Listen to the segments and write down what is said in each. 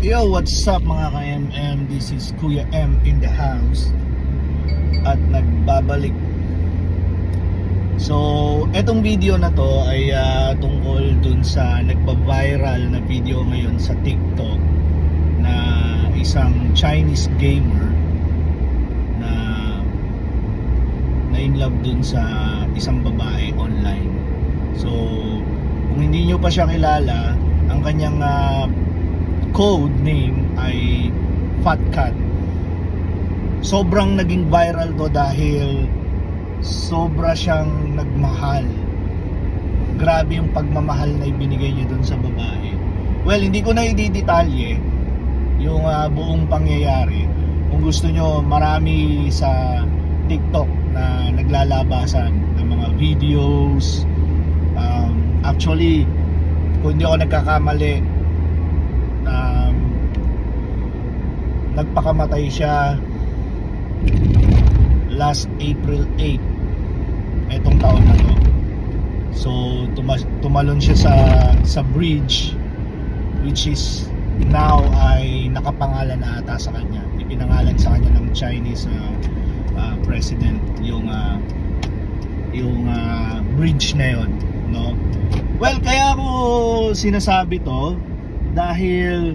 Yo, what's up mga ka-MM? This is Kuya M in the house at nagbabalik. So, etong video na to ay tungkol dun sa nagba-viral na video ngayon sa TikTok na isang Chinese gamer na in love dun sa isang babae online. So, kung hindi nyo pa siya kilala, ang kanyang code name ay Fat Cat. Sobrang naging viral to dahil sobra siyang nagmahal. Grabe yung pagmamahal na ibinigay niya dun sa babae. Well, hindi ko na i-detalye yung buong pangyayari. Kung gusto nyo, marami sa TikTok na naglalabasan ng mga videos. Actually, kung hindi ako nagkakamali, nagpakamatay siya last April 8 etong taon na to. So tumalon siya sa bridge, which is now ay nakapangalan na ata sa kanya. Ipinangalan sa kanya ng Chinese president yung bridge na yon, no? Well, kaya ako sinasabi to dahil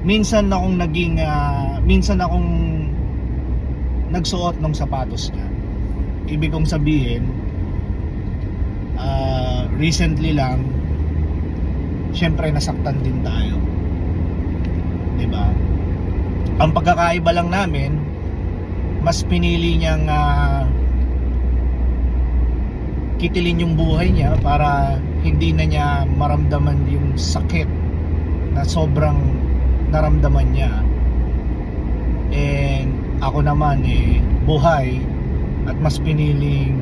minsan akong nagsuot ng sapatos niya. Ibig kong sabihin, recently lang, syempre nasaktan din tayo, diba? Ang pagkakaiba lang namin, mas pinili niyang kitilin yung buhay niya para hindi na niya maramdaman yung sakit na sobrang naramdaman niya. And ako naman buhay at mas piniling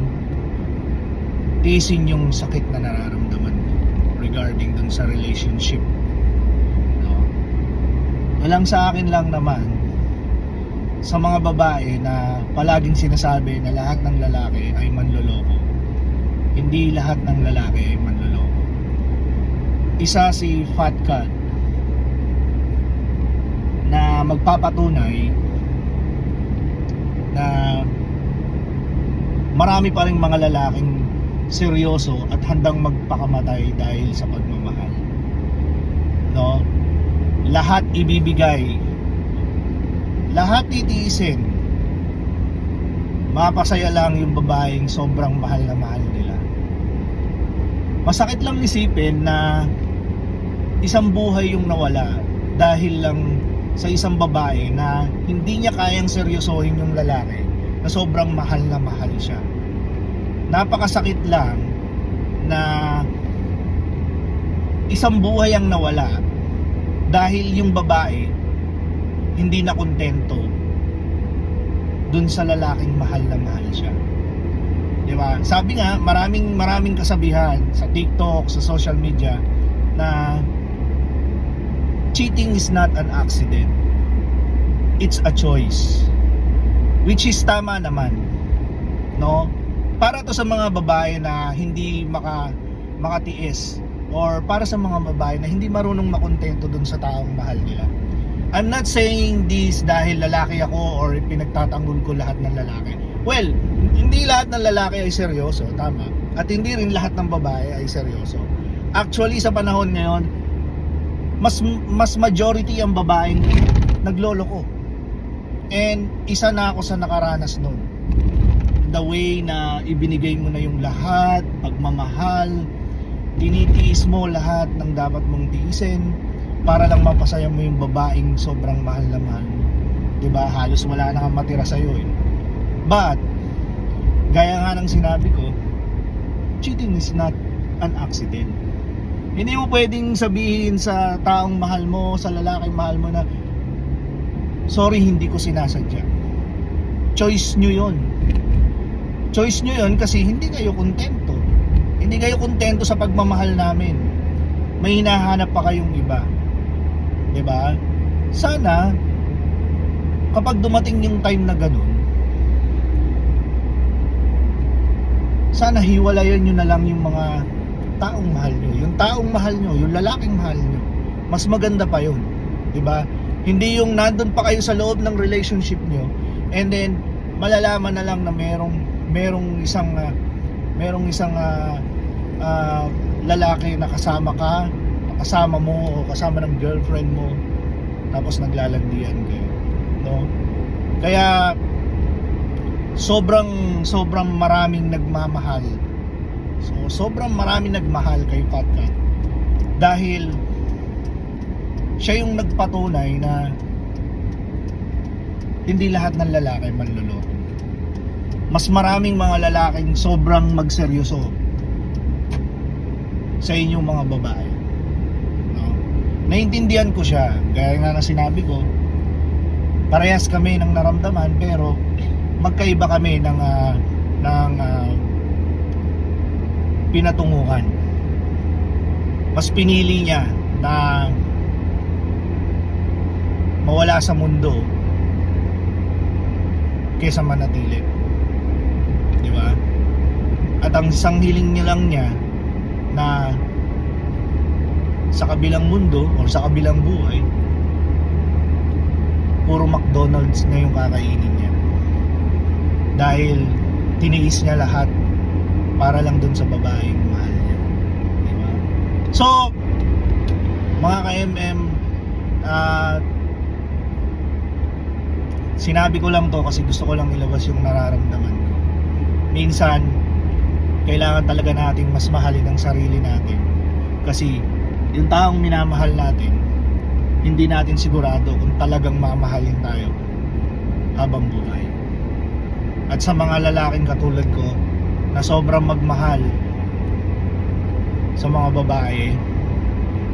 tiisin yung sakit na nararamdaman ko regarding dun sa relationship, no? Walang sa akin lang naman sa mga babae na palaging sinasabi na lahat ng lalaki ay manloloko. Hindi lahat ng lalaki ay manloloko. Isa si Fat Cat na magpapatunay na marami pa ring mga lalaking seryoso at handang magpakamatay dahil sa pagmamahal, no? Lahat ibibigay, lahat titiisin, mapasaya lang yung babaeng sobrang mahal na mahal nila. Masakit lang isipin na isang buhay yung nawala dahil lang sa isang babae na hindi niya kayang seryosohin yung lalaki na sobrang mahal na mahal siya. Napakasakit lang na isang buhay ang nawala dahil yung babae hindi na kontento dun sa lalaking mahal na mahal siya. Diba? Sabi nga, maraming kasabihan sa TikTok, sa social media na cheating is not an accident. It's a choice. Which is tama naman, no? Para to sa mga babae na hindi makatiis, or para sa mga babae na hindi marunong makontento dun sa taong mahal nila. I'm not saying this dahil lalaki ako or pinagtatanggol ko lahat ng lalaki. Well, hindi lahat ng lalaki ay seryoso, tama. At hindi rin lahat ng babae ay seryoso. Actually, sa panahon ngayon, mas majority ang babaeng nagloloko. And isa na ako sa nakaranas nun. The way na ibinigay mo na yung lahat, pagmamahal, tinitiis mo lahat ng dapat mong tiisin para lang mapasaya mo yung babaeng sobrang mahal na mahal mo. Diba? Halos wala na kang matira sa'yo eh. But gaya nga ng sinabi ko, cheating is not an accident. Hindi mo pwedeng sabihin sa taong mahal mo, sa lalaking mahal mo na sorry, hindi ko sinasadya. Choice nyo yon. Choice nyo yon kasi hindi kayo kontento. Hindi kayo kontento sa pagmamahal namin. May hinahanap pa kayong iba. Diba? Sana kapag dumating yung time na ganun, sana hiwalayan nyo na lang yung mga taong mahal nyo, yung taong mahal nyo, yung lalaking mahal nyo. mas maganda pa yun, di ba? Hindi yung nandun pa kayo sa loob ng relationship nyo and then malalaman na lang na merong isang lalaki na kasama mo o kasama ng girlfriend mo, tapos naglalandian kayo, no? Kaya sobrang maraming nagmamahal. So sobrang maraming nagmahal kay Fat Cat dahil siya yung nagpatunay na hindi lahat ng lalaki manloloko. Mas maraming mga lalaking sobrang magseryoso sa inyong mga babae, no? Naintindihan ko siya, gaya nga na sinabi ko, parehas kami ng naramdaman pero magkaiba kami ng pinatunguhan. Mas pinili niya na mawala sa mundo kaysa manatili, di ba? At ang isang hiling niya lang niya na sa kabilang mundo o sa kabilang buhay, puro McDonald's na yung kakainin niya dahil tiniis niya lahat para lang dun sa babaeng mahal niya, diba? So mga ka-MM, sinabi ko lang to kasi gusto ko lang ilabas yung nararamdaman ko. Minsan kailangan talaga nating mas mahalin ang sarili natin kasi yung taong minamahal natin, hindi natin sigurado kung talagang mamahalin tayo habang buhay. At sa mga lalaking katulad ko na sobrang magmahal sa mga babae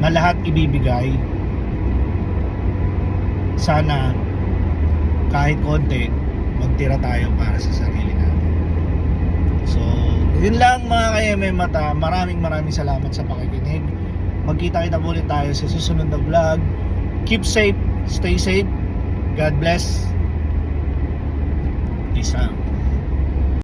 na lahat ibibigay, sana kahit konti magtira tayo para sa sarili natin. So yun lang mga ka-MM at maraming salamat sa pakikinig. Magkita-kita ulit tayo sa susunod na vlog. Keep safe, stay safe, God bless, peace out.